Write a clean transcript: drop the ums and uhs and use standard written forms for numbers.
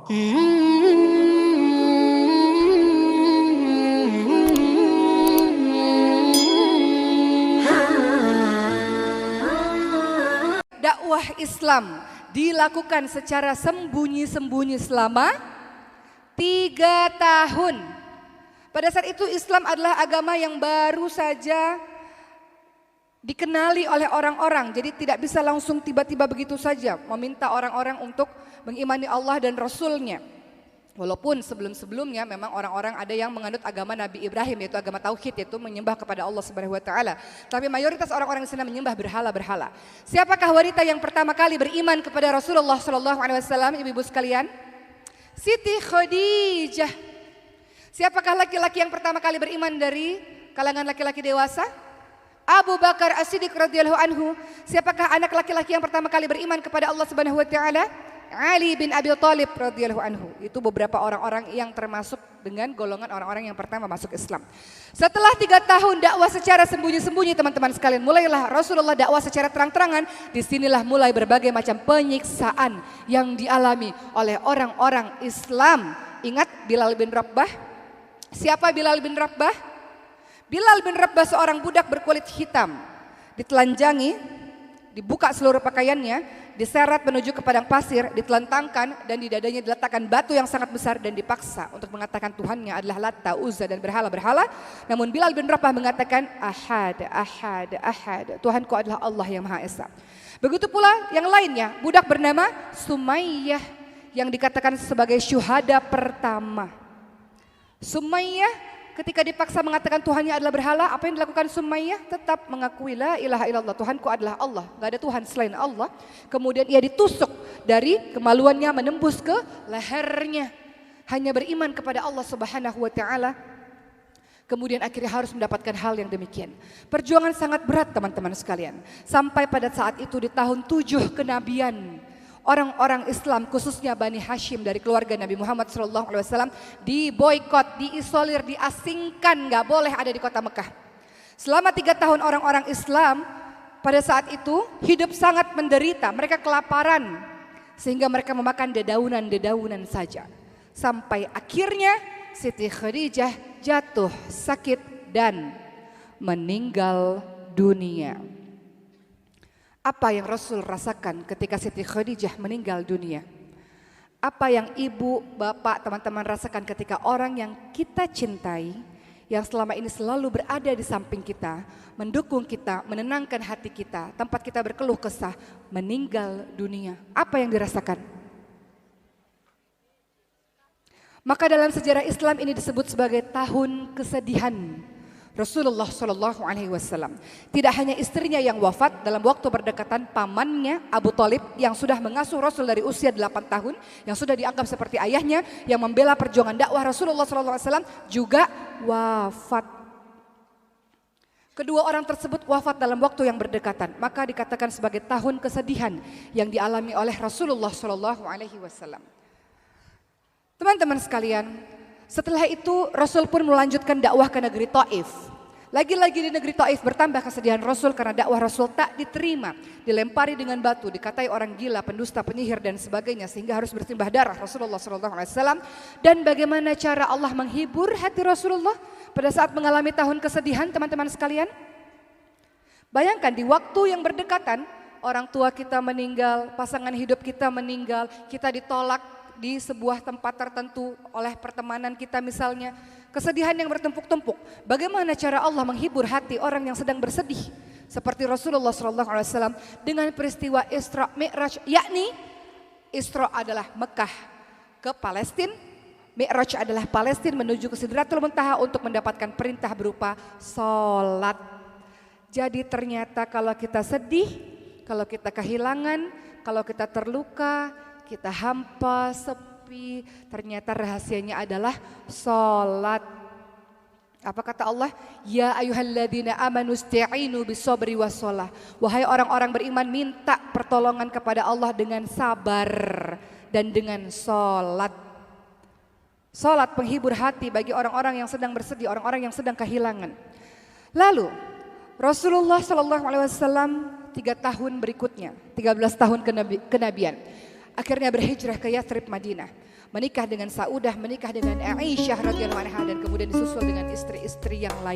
Dakwah Islam dilakukan secara sembunyi-sembunyi selama 3 tahun. Pada saat itu Islam adalah agama yang baru saja dikenali oleh orang-orang. Jadi tidak bisa langsung tiba-tiba begitu saja meminta orang-orang untuk mengimani Allah dan Rasul-Nya. Walaupun sebelum-sebelumnya memang orang-orang ada yang menganut agama Nabi Ibrahim, yaitu agama Tauhid, yaitu menyembah kepada Allah Subhanahu wa taala. Tapi mayoritas orang-orang di sana menyembah berhala-berhala. Siapakah wanita yang pertama kali beriman kepada Rasulullah sallallahu alaihi wasallam, ibu-ibu sekalian? Siti Khadijah. Siapakah laki-laki yang pertama kali beriman dari kalangan laki-laki dewasa? Abu Bakar As-Siddiq radhiyallahu anhu. Siapakah anak laki-laki yang pertama kali beriman kepada Allah Subhanahu wa taala? Ali bin Abi Thalib radhiyallahu anhu. Itu beberapa orang-orang yang termasuk dengan golongan orang-orang yang pertama masuk Islam. Setelah 3 tahun dakwah secara sembunyi-sembunyi, teman-teman sekalian, mulailah Rasulullah dakwah secara terang-terangan. Disinilah mulai berbagai macam penyiksaan yang dialami oleh orang-orang Islam. Ingat Bilal bin Rabah? Siapa Bilal bin Rabah? Bilal bin Rabah seorang budak berkulit hitam, ditelanjangi, dibuka seluruh pakaiannya, diseret menuju ke padang pasir, ditelentangkan dan di dadanya diletakkan batu yang sangat besar dan dipaksa untuk mengatakan Tuhannya adalah Latta, Uzza dan berhala-berhala. Namun Bilal bin Rabah mengatakan Ahad, Ahad, Ahad, Tuhanku adalah Allah yang Maha Esa. Begitu pula yang lainnya, budak bernama Sumayyah yang dikatakan sebagai syuhada pertama. Sumayyah ketika dipaksa mengatakan Tuhannya adalah berhala, apa yang dilakukan Sumayyah? Tetap mengakui la ilaha illallah, Tuhanku adalah Allah, gak ada Tuhan selain Allah. Kemudian ia ditusuk dari kemaluannya menembus ke lehernya. Hanya beriman kepada Allah Subhanahu wa taala. Kemudian akhirnya harus mendapatkan hal yang demikian. Perjuangan sangat berat teman-teman sekalian. Sampai pada saat itu di tahun 7 kenabian, orang-orang Islam khususnya Bani Hashim dari keluarga Nabi Muhammad SAW diboikot, diisolir, diasingkan, gak boleh ada di kota Mekah. Selama 3 tahun orang-orang Islam pada saat itu hidup sangat menderita, mereka kelaparan sehingga mereka memakan dedaunan-dedaunan saja. Sampai akhirnya Siti Khadijah jatuh sakit dan meninggal dunia. Apa yang Rasul rasakan ketika Siti Khadijah meninggal dunia? Apa yang ibu, bapak, teman-teman rasakan ketika orang yang kita cintai, yang selama ini selalu berada di samping kita, mendukung kita, menenangkan hati kita, tempat kita berkeluh kesah, meninggal dunia? Apa yang dirasakan? Maka dalam sejarah Islam ini disebut sebagai tahun kesedihan Rasulullah Shallallahu Alaihi Wasallam. Tidak hanya istrinya yang wafat dalam waktu berdekatan, pamannya Abu Thalib yang sudah mengasuh Rasul dari usia 8 tahun, yang sudah dianggap seperti ayahnya, yang membela perjuangan dakwah Rasulullah Shallallahu Alaihi Wasallam juga wafat. Kedua orang tersebut wafat dalam waktu yang berdekatan, maka dikatakan sebagai tahun kesedihan yang dialami oleh Rasulullah Shallallahu Alaihi Wasallam. Teman-teman sekalian, setelah itu Rasul pun melanjutkan dakwah ke negeri Taif. Lagi-lagi di negeri Taif bertambah kesedihan Rasul karena dakwah Rasul tak diterima, dilempari dengan batu, dikatai orang gila, pendusta, penyihir dan sebagainya, sehingga harus bersimbah darah Rasulullah SAW. Dan bagaimana cara Allah menghibur hati Rasulullah pada saat mengalami tahun kesedihan, teman-teman sekalian? Bayangkan di waktu yang berdekatan, orang tua kita meninggal, pasangan hidup kita meninggal, kita ditolak di sebuah tempat tertentu oleh pertemanan kita misalnya, kesedihan yang bertumpuk-tumpuk. Bagaimana cara Allah menghibur hati orang yang sedang bersedih? Seperti Rasulullah SAW dengan peristiwa Isra Mi'raj, yakni Isra adalah Mekah ke Palestina, Mi'raj adalah Palestina menuju ke Sidratul Muntaha untuk mendapatkan perintah berupa sholat. Jadi ternyata kalau kita sedih, kalau kita kehilangan, kalau kita terluka, kita hampa, sepi, ternyata rahasianya adalah sholat. Apa kata Allah? Ya ayyuhalladzina amanu ista'inu bis-sabri was-shalah. Wahai orang-orang beriman, minta pertolongan kepada Allah dengan sabar dan dengan sholat. Sholat penghibur hati bagi orang-orang yang sedang bersedih, orang-orang yang sedang kehilangan. Lalu Rasulullah SAW 3 tahun berikutnya, 13 tahun kenabian, akhirnya berhijrah ke Yathrib, Madinah. menikah dengan Saudah, menikah dengan Aisyah radhiyallahu anha dan kemudian disusul dengan istri-istri yang lain.